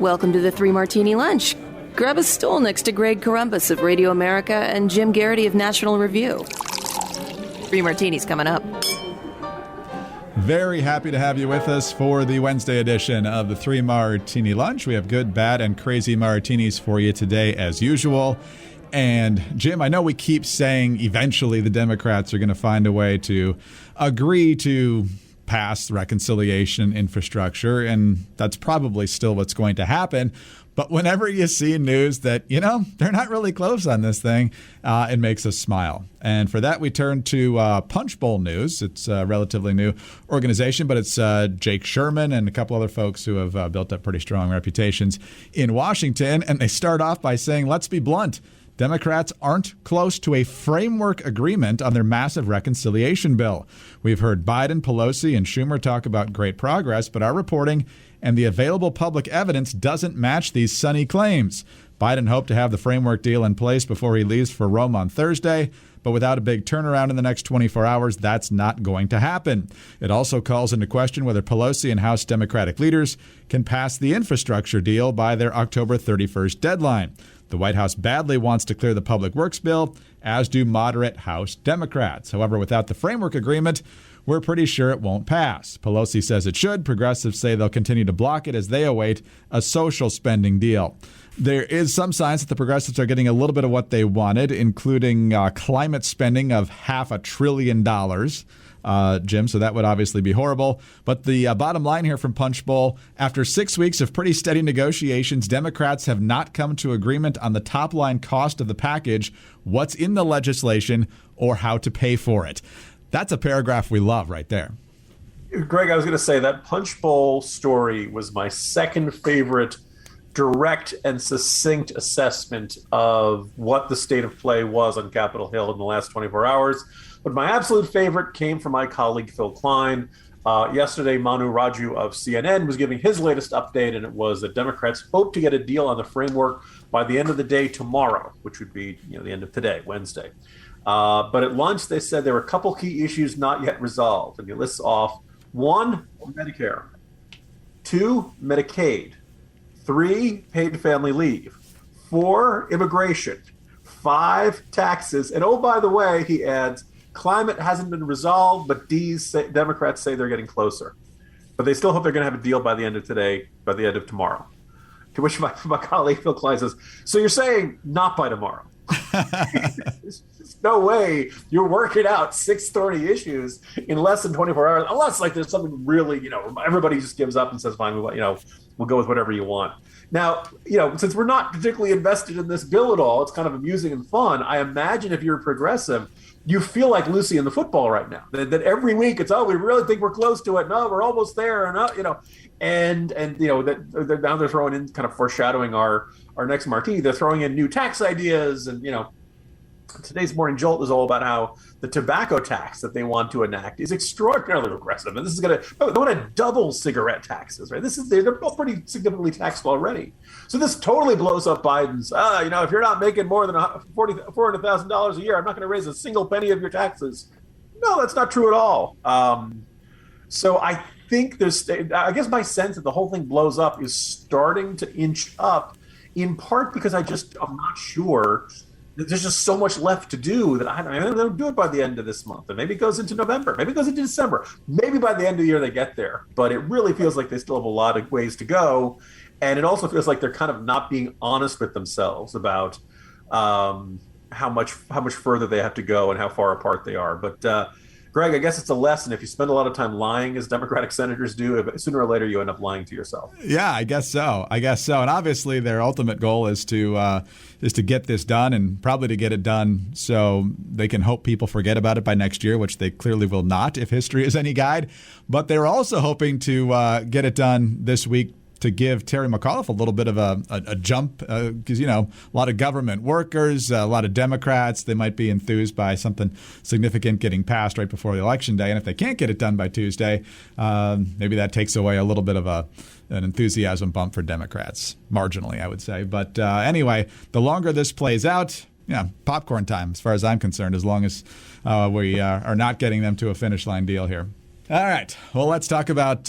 Welcome to the Three Martini Lunch. Grab a stool next to Greg Columbus of Radio America and Jim Garrity of National Review. Three Martinis coming up. Very happy to have you with us for the Wednesday edition of the Three Martini Lunch. We have good, bad, and crazy martinis for you today as usual. And Jim, I know we keep saying eventually the Democrats are going to find a way to agree to pass reconciliation infrastructure, and that's probably still what's going to happen. But whenever you see news that, they're not really close on this thing, it makes us smile. And for that, we turn to Punch Bowl News. It's a relatively new organization, but it's Jake Sherman and a couple other folks who have built up pretty strong reputations in Washington. And they start off by saying, let's be blunt. Democrats aren't close to a framework agreement on their massive reconciliation bill. We've heard Biden, Pelosi, and Schumer talk about great progress, but our reporting and the available public evidence doesn't match these sunny claims. Biden hoped to have the framework deal in place before he leaves for Rome on Thursday, but without a big turnaround in the next 24 hours, that's not going to happen. It also calls into question whether Pelosi and House Democratic leaders can pass the infrastructure deal by their October 31st deadline. The White House badly wants to clear the public works bill, as do moderate House Democrats. However, without the framework agreement, we're pretty sure it won't pass. Pelosi says it should. Progressives say they'll continue to block it as they await a social spending deal. There is some signs that the progressives are getting a little bit of what they wanted, including climate spending of $500 billion. Jim, so that would obviously be horrible. But the bottom line here from Punch Bowl, after 6 weeks of pretty steady negotiations, Democrats have not come to agreement on the top line cost of the package, what's in the legislation, or how to pay for it. That's a paragraph we love right there. Greg, I was going to say that Punch Bowl story was my second favorite direct and succinct assessment of what the state of play was on Capitol Hill in the last 24 hours. But my absolute favorite came from my colleague, Phil Klein. Yesterday, Manu Raju of CNN was giving his latest update, and it was that Democrats hope to get a deal on the framework by the end of the day tomorrow, which would be the end of today, Wednesday. But at lunch, they said there were a couple key issues not yet resolved. And he lists off 1, Medicare, 2, Medicaid, 3, paid family leave, 4, immigration, 5, taxes. And oh, by the way, he adds, climate hasn't been resolved, but Democrats say they're getting closer. But they still hope they're going to have a deal by the end of today, by the end of tomorrow. To which my colleague Phil Klein says, so you're saying not by tomorrow? There's no way you're working out 630 issues in less than 24 hours, unless there's something really, everybody just gives up and says, fine, we'll go with whatever you want. Now, since we're not particularly invested in this bill at all, it's kind of amusing and fun. I imagine if you're a progressive, you feel like Lucy in the football right now. That every week it's, we really think we're close to it. No, we're almost there. And now they're throwing in, kind of foreshadowing our next martini. They're throwing in new tax ideas, and today's Morning Jolt is all about how the tobacco tax that they want to enact is extraordinarily regressive, and this is they want to double cigarette taxes, right? They're both pretty significantly taxed already. So this totally blows up Biden's. If you're not making more than $400,000 a year, I'm not going to raise a single penny of your taxes. No, that's not true at all. So I think I guess my sense that the whole thing blows up is starting to inch up, in part because I'm not sure. There's just so much left to do that they'll do it by the end of this month. And maybe it goes into November. Maybe it goes into December. Maybe by the end of the year they get there. But it really feels like they still have a lot of ways to go. And it also feels like they're kind of not being honest with themselves about how much further they have to go and how far apart they are. But Greg, I guess it's a lesson. If you spend a lot of time lying, as Democratic senators do, sooner or later you end up lying to yourself. Yeah, I guess so. And obviously their ultimate goal is to get this done, and probably to get it done so they can hope people forget about it by next year, which they clearly will not if history is any guide. But they're also hoping to get it done this week to give Terry McAuliffe a little bit of a jump, because, a lot of government workers, a lot of Democrats, they might be enthused by something significant getting passed right before the election day. And if they can't get it done by Tuesday, maybe that takes away a little bit of an enthusiasm bump for Democrats, marginally, I would say. But anyway, the longer this plays out, popcorn time as far as I'm concerned, as long as we are not getting them to a finish line deal here. All right. Well, let's talk about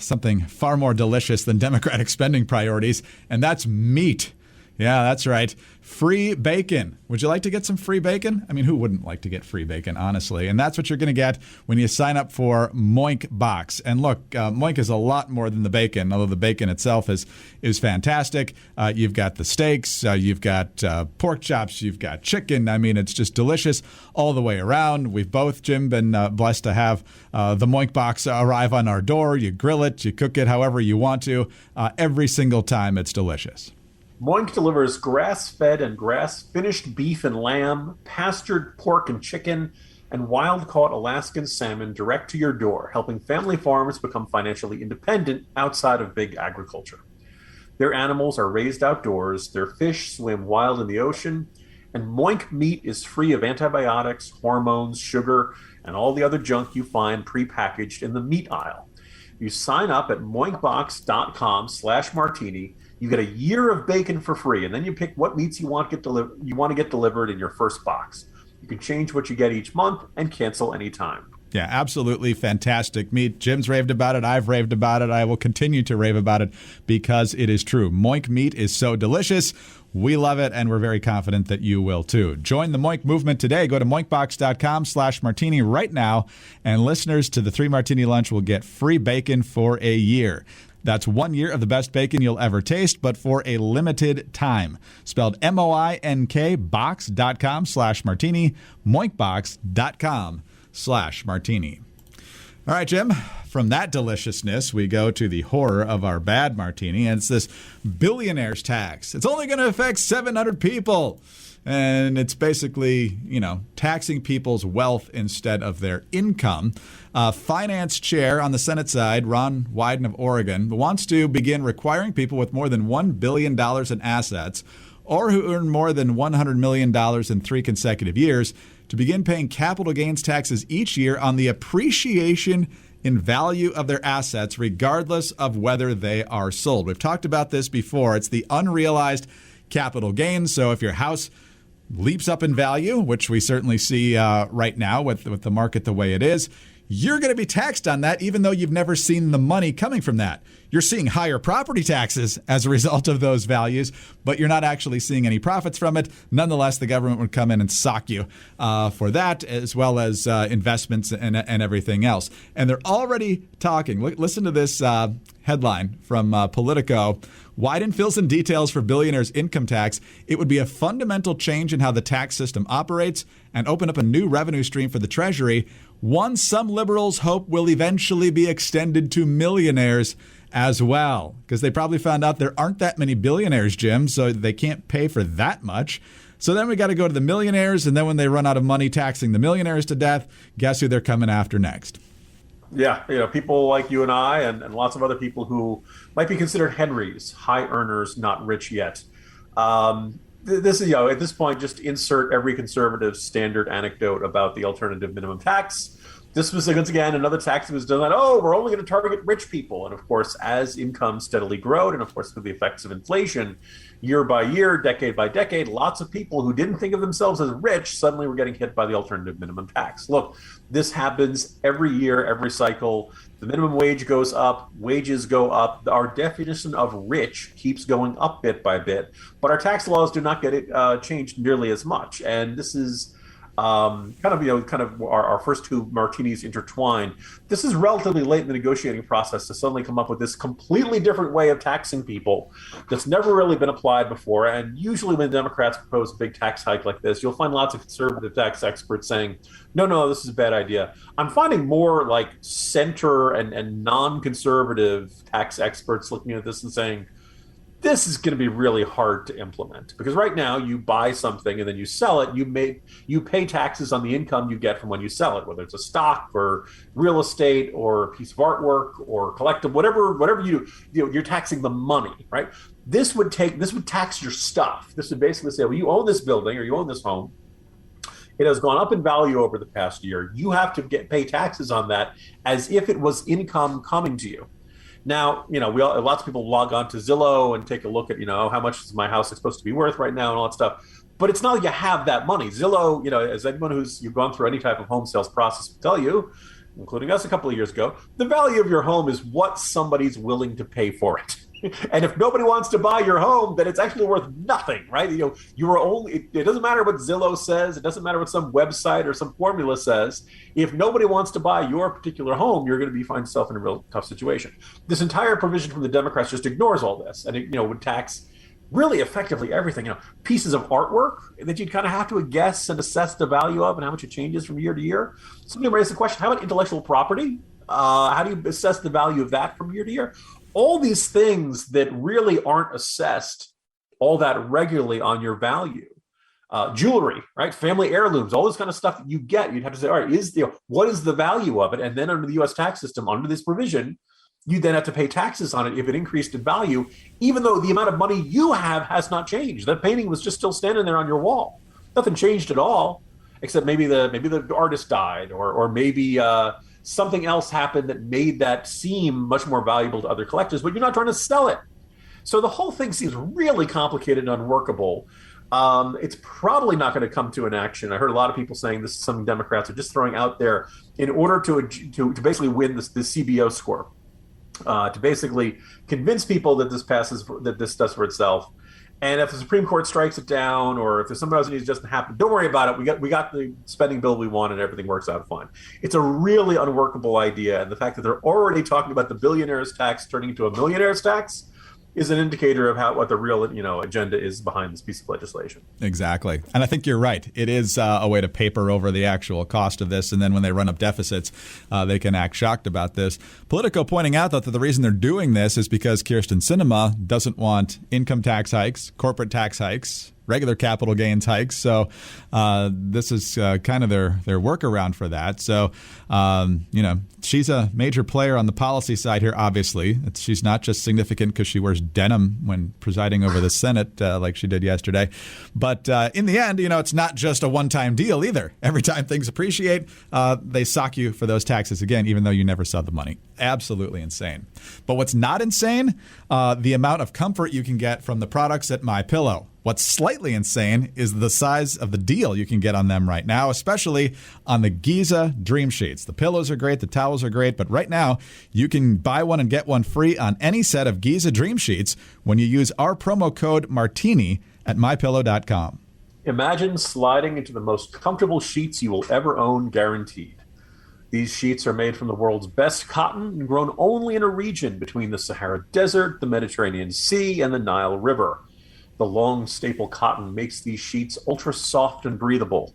something far more delicious than Democratic spending priorities, and that's meat. Yeah, that's right. Free bacon. Would you like to get some free bacon? I mean, who wouldn't like to get free bacon, honestly? And that's what you're going to get when you sign up for Moink Box. And look, Moink is a lot more than the bacon, although the bacon itself is fantastic. You've got the steaks, you've got pork chops, you've got chicken. I mean, it's just delicious all the way around. We've both, Jim, been blessed to have the Moink Box arrive on our door. You grill it, you cook it however you want to. Every single time it's delicious. Moink delivers grass-fed and grass-finished beef and lamb, pastured pork and chicken, and wild-caught Alaskan salmon direct to your door, helping family farms become financially independent outside of big agriculture. Their animals are raised outdoors, their fish swim wild in the ocean, and Moink meat is free of antibiotics, hormones, sugar, and all the other junk you find prepackaged in the meat aisle. You sign up at moinkbox.com/martini. You get a year of bacon for free, and then you pick what meats you want to get delivered in your first box. You can change what you get each month and cancel anytime. Yeah, absolutely fantastic meat. Jim's raved about it. I've raved about it. I will continue to rave about it because it is true. Moink meat is so delicious. We love it, and we're very confident that you will too. Join the Moink movement today. Go to moinkbox.com/martini right now, and listeners to the 3 Martini Lunch will get free bacon for a year. That's 1 year of the best bacon you'll ever taste, but for a limited time. Spelled MOINK box.com/martini, moinkbox.com/martini. All right, Jim, from that deliciousness, we go to the horror of our bad martini, and it's this billionaire's tax. It's only going to affect 700 people. And it's basically, taxing people's wealth instead of their income. Finance chair on the Senate side, Ron Wyden of Oregon, wants to begin requiring people with more than $1 billion in assets or who earn more than $100 million in 3 consecutive years to begin paying capital gains taxes each year on the appreciation in value of their assets, regardless of whether they are sold. We've talked about this before. It's the unrealized capital gains. So if your house leaps up in value, which we certainly see right now with the market the way it is, you're going to be taxed on that even though you've never seen the money coming from that. You're seeing higher property taxes as a result of those values, but you're not actually seeing any profits from it. Nonetheless, the government would come in and sock you for that, as well as investments and everything else. And they're already talking. Listen to this headline from Politico. Wyden fills in details for billionaires' income tax. It would be a fundamental change in how the tax system operates and open up a new revenue stream for the Treasury, one some liberals hope will eventually be extended to millionaires as well, because they probably found out there aren't that many billionaires, Jim, so they can't pay for that much. So then we got to go to the millionaires, and then when they run out of money taxing the millionaires to death, guess who they're coming after next? Yeah, people like you and I and lots of other people who might be considered Henrys, high earners, not rich yet. This is, at this point, just insert every conservative standard anecdote about the alternative minimum tax. This was, once again, another tax that was done that, we're only going to target rich people. And of course, as income steadily growed, and of course, with the effects of inflation, year by year, decade by decade, lots of people who didn't think of themselves as rich suddenly were getting hit by the alternative minimum tax. Look, this happens every year, every cycle. The minimum wage goes up, wages go up. Our definition of rich keeps going up bit by bit, but our tax laws do not get it changed nearly as much. And this is kind of our first 2 martinis intertwined. This is relatively late in the negotiating process to suddenly come up with this completely different way of taxing people that's never really been applied before. And usually when Democrats propose a big tax hike like this, you'll find lots of conservative tax experts saying, no, this is a bad idea. I'm finding more like center and non-conservative tax experts looking at this and saying, this is going to be really hard to implement, because right now you buy something and then you sell it. You pay taxes on the income you get from when you sell it, whether it's a stock or real estate or a piece of artwork or collective, whatever you do, you're taxing the money, right? This would tax your stuff. This would basically say, well, you own this building or you own this home. It has gone up in value over the past year. You have to pay taxes on that as if it was income coming to you. Now, lots of people log on to Zillow and take a look at, how much is my house supposed to be worth right now and all that stuff. But it's not like you have that money. Zillow, as anyone you've gone through any type of home sales process will tell you, including us a couple of years ago, the value of your home is what somebody's willing to pay for it. And if nobody wants to buy your home, then it's actually worth nothing, right? You are only, it doesn't matter what Zillow says. It doesn't matter what some website or some formula says. If nobody wants to buy your particular home, you're going to find yourself in a real tough situation. This entire provision from the Democrats just ignores all this. And it, would tax really effectively everything, pieces of artwork that you'd kind of have to guess and assess the value of and how much it changes from year to year. Somebody raised the question, how about intellectual property? How do you assess the value of that from year to year? All these things that really aren't assessed all that regularly on your value. Jewelry, right? Family heirlooms, all this kind of stuff that you get, you'd have to say, all right, what is the value of it? And then under the US tax system, under this provision, you then have to pay taxes on it if it increased in value, even though the amount of money you have has not changed. That painting was just still standing there on your wall. Nothing changed at all, except maybe the artist died, or maybe something else happened that made that seem much more valuable to other collectors, but you're not trying to sell it. So the whole thing seems really complicated and unworkable. It's probably not going to come to an action. I heard a lot of people saying this is something Democrats are just throwing out there in order to basically win the CBO score, to basically convince people that this passes, that this does for itself. And if the Supreme Court strikes it down, or if there's some other needs doesn't happen, don't worry about it. We got the spending bill we want, and everything works out fine. It's a really unworkable idea, and the fact that they're already talking about the billionaire's tax turning into a millionaire's tax is an indicator of what the real agenda is behind this piece of legislation. Exactly. And I think you're right. It is a way to paper over the actual cost of this. And then when they run up deficits, they can act shocked about this. Politico pointing out, though, that the reason they're doing this is because Kyrsten Sinema doesn't want income tax hikes, corporate tax hikes, regular capital gains hikes. So this is kind of their workaround for that. So, she's a major player on the policy side here, obviously. She's not just significant because she wears denim when presiding over the Senate like she did yesterday. But in the end, it's not just a one-time deal either. Every time things appreciate, they sock you for those taxes again, even though you never saw the money. Absolutely insane. But what's not insane, the amount of comfort you can get from the products at MyPillow. What's slightly insane is the size of the deal you can get on them right now, especially on the Giza Dream Sheets. The pillows are great, the towels are great, but right now you can buy one and get one free on any set of Giza Dream Sheets when you use our promo code Martini at mypillow.com. Imagine sliding into the most comfortable sheets you will ever own, guaranteed. These sheets are made from the world's best cotton and grown only in a region between the Sahara Desert, the Mediterranean Sea, and the Nile River. The long staple cotton makes these sheets ultra soft and breathable.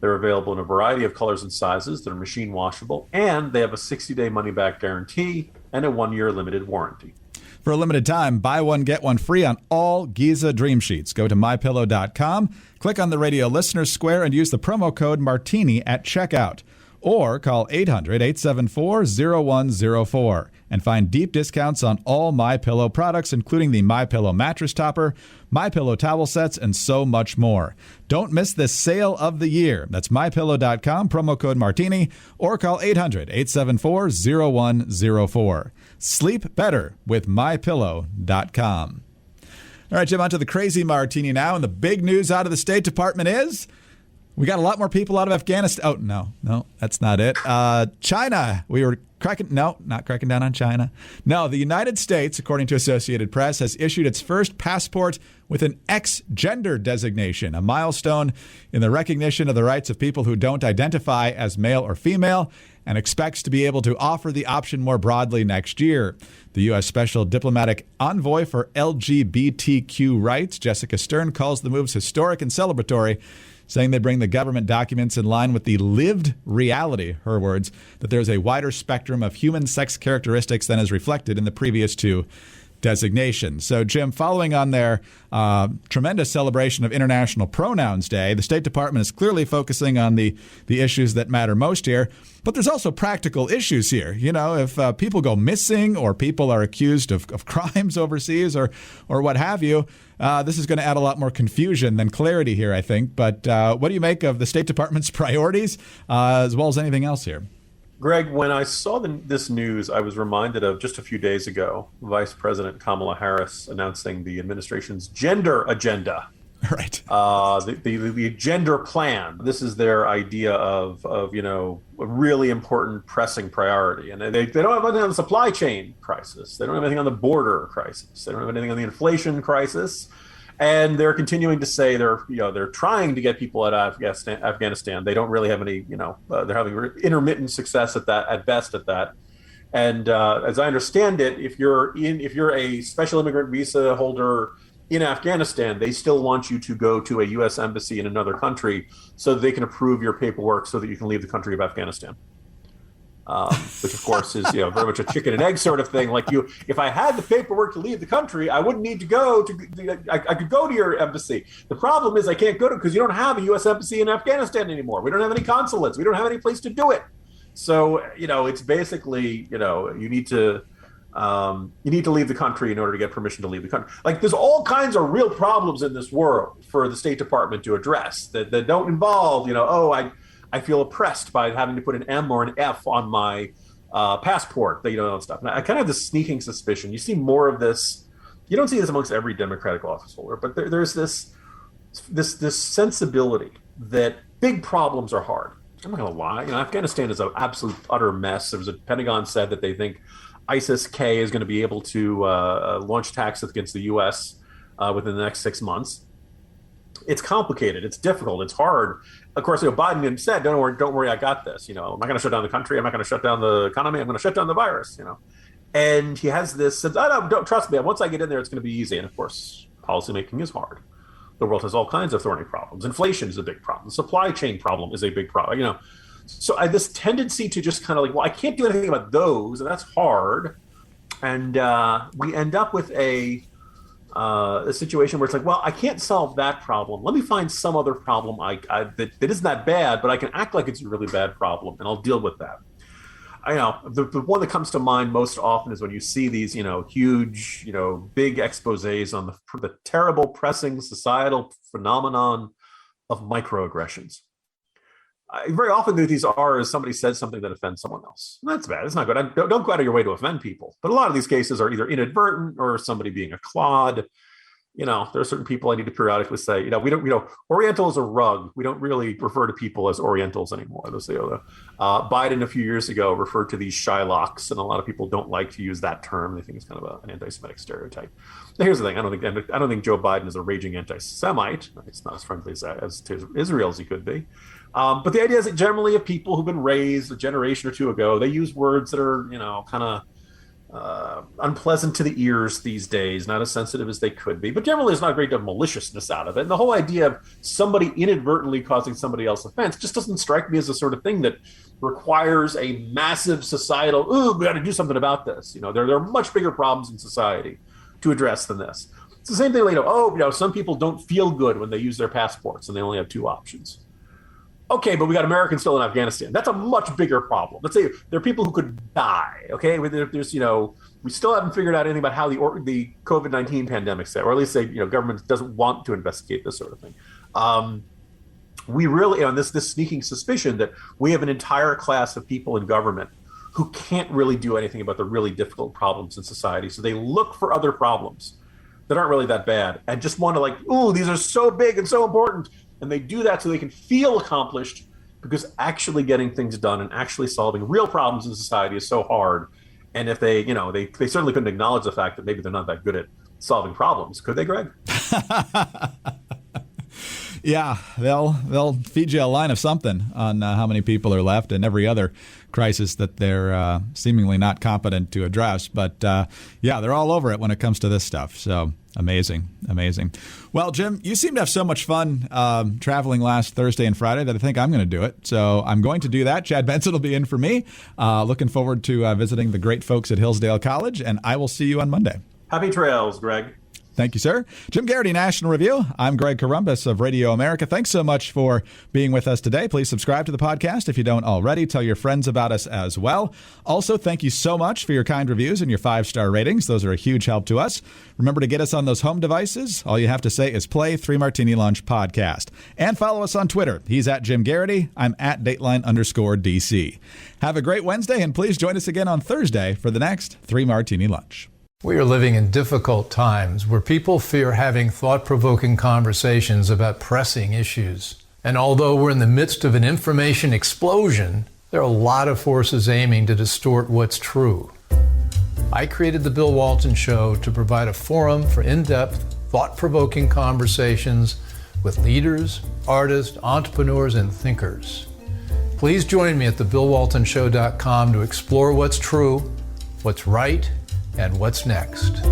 They're available in a variety of colors and sizes that are machine washable, and they have a 60-day money-back guarantee and a 1-year limited warranty. For a limited time, buy one, get one free on all Giza Dream Sheets. Go to mypillow.com, click on the radio listener square, and use the promo code Martini at checkout. Or call 800-874-0104 and find deep discounts on all MyPillow products, including the MyPillow mattress topper, MyPillow towel sets, and so much more. Don't miss this sale of the year. That's mypillow.com, promo code Martini, or call 800-874-0104. Sleep better with mypillow.com. All right, Jim, on to the crazy martini now. And the big news out of the State Department is we got a lot more people out of Afghanistan. Oh, no, that's not it. China. We were not cracking down on China. No, the United States, according to Associated Press, has issued its first passport with an X-gender designation, a milestone in the recognition of the rights of people who don't identify as male or female, and expects to be able to offer the option more broadly next year. The U.S. Special Diplomatic Envoy for LGBTQ Rights, Jessica Stern, calls the moves historic and celebratory, saying they bring the government documents in line with the lived reality, her words, that there's a wider spectrum of human sex characteristics than is reflected in the previous two designations. So, Jim, following on their tremendous celebration of International Pronouns Day, the State Department is clearly focusing on the issues that matter most here. But there's also practical issues here. If people go missing or people are accused of crimes overseas or what have you, this is going to add a lot more confusion than clarity here, I think. But what do you make of the State Department's priorities as well as anything else here? Greg, when I saw this news, I was reminded of just a few days ago, Vice President Kamala Harris announcing the administration's gender agenda. Right. The gender plan. This is their idea of a really important pressing priority. And they don't have anything on the supply chain crisis. They don't have anything on the border crisis. They don't have anything on the inflation crisis. And they're continuing to say they're trying to get people out of Afghanistan. They don't really have any, they're having intermittent success at best at that. And as I understand it, if you're a special immigrant visa holder in Afghanistan, they still want you to go to a U.S. embassy in another country so that they can approve your paperwork so that you can leave the country of Afghanistan. Which of course is very much a chicken and egg sort of thing. Like if I had the paperwork to leave the country, I wouldn't need to go to. I could go to your embassy. The problem is I can't go to because you don't have a U.S. embassy in Afghanistan anymore. We don't have any consulates. We don't have any place to do it. So it's basically you need to leave the country in order to get permission to leave the country. Like there's all kinds of real problems in this world for the State Department to address that don't involve I feel oppressed by having to put an M or an F on my passport, and stuff. And I kind of have this sneaking suspicion. You see more of this. You don't see this amongst every Democratic office holder, but there's this sensibility that big problems are hard. I'm not going to lie. Afghanistan is an absolute utter mess. There was a Pentagon said that they think ISIS-K is going to be able to launch attacks against the U.S. Within the next 6 months. It's complicated. It's difficult. It's hard. Of course, Biden said, "Don't worry, I got this." I'm not going to shut down the country. I'm not going to shut down the economy. I'm going to shut down the virus. And he has this sense, don't trust me. Once I get in there, it's going to be easy. And of course, policymaking is hard. The world has all kinds of thorny problems. Inflation is a big problem. The supply chain problem is a big problem. So I this tendency to just kind of I can't do anything about those, and that's hard. And we end up with a situation where it's I can't solve that problem. Let me find some other problem that isn't that bad, but I can act like it's a really bad problem, and I'll deal with that. The one that comes to mind most often is when you see these, huge, big exposés on the terrible, pressing societal phenomenon of microaggressions. Very often these are as somebody says something that offends someone else. And that's bad. It's not good. Don't go out of your way to offend people. But a lot of these cases are either inadvertent or somebody being a clod. There are certain people I need to periodically say, we don't, Oriental is a rug. We don't really refer to people as Orientals anymore. Biden a few years ago referred to these Shylocks, and a lot of people don't like to use that term. They think it's kind of an anti-Semitic stereotype. Now, here's the thing: I don't think Joe Biden is a raging anti-Semite. It's not as friendly as to Israel as he could be. But the idea is that generally, of people who've been raised a generation or two ago, they use words that are kind of unpleasant to the ears these days, not as sensitive as they could be. But generally, there's not a great deal of maliciousness out of it. And the whole idea of somebody inadvertently causing somebody else offense just doesn't strike me as the sort of thing that requires a massive societal, we got to do something about this. There are much bigger problems in society to address than this. It's the same thing, some people don't feel good when they use their passports and they only have two options. Okay, but we got Americans still in Afghanistan. That's a much bigger problem. Let's say there are people who could die. Okay, there's we still haven't figured out anything about how the COVID-19 pandemic set, or at least government doesn't want to investigate this sort of thing. We really on this sneaking suspicion that we have an entire class of people in government who can't really do anything about the really difficult problems in society. So they look for other problems that aren't really that bad and just want to these are so big and so important. And they do that so they can feel accomplished, because actually getting things done and actually solving real problems in society is so hard. And if they certainly couldn't acknowledge the fact that maybe they're not that good at solving problems, could they, Greg? Yeah, they'll feed you a line of something on how many people are left and every other crisis that they're seemingly not competent to address. But they're all over it when it comes to this stuff. So amazing. Well, Jim, you seem to have so much fun traveling last Thursday and Friday that I think I'm going to do it. So I'm going to do that. Chad Benson will be in for me. Looking forward to visiting the great folks at Hillsdale College, and I will see you on Monday. Happy trails, Greg. Thank you, sir. Jim Garrity, National Review. I'm Greg Corombos of Radio America. Thanks so much for being with us today. Please subscribe to the podcast if you don't already. Tell your friends about us as well. Also, thank you so much for your kind reviews and your 5-star ratings. Those are a huge help to us. Remember to get us on those home devices. All you have to say is play 3 Martini Lunch podcast. And follow us on Twitter. He's at Jim Garrity. I'm at Dateline_DC. Have a great Wednesday, and please join us again on Thursday for the next 3 Martini Lunch. We are living in difficult times where people fear having thought-provoking conversations about pressing issues. And although we're in the midst of an information explosion, there are a lot of forces aiming to distort what's true. I created The Bill Walton Show to provide a forum for in-depth, thought-provoking conversations with leaders, artists, entrepreneurs, and thinkers. Please join me at thebillwaltonshow.com to explore what's true, what's right, and what's next.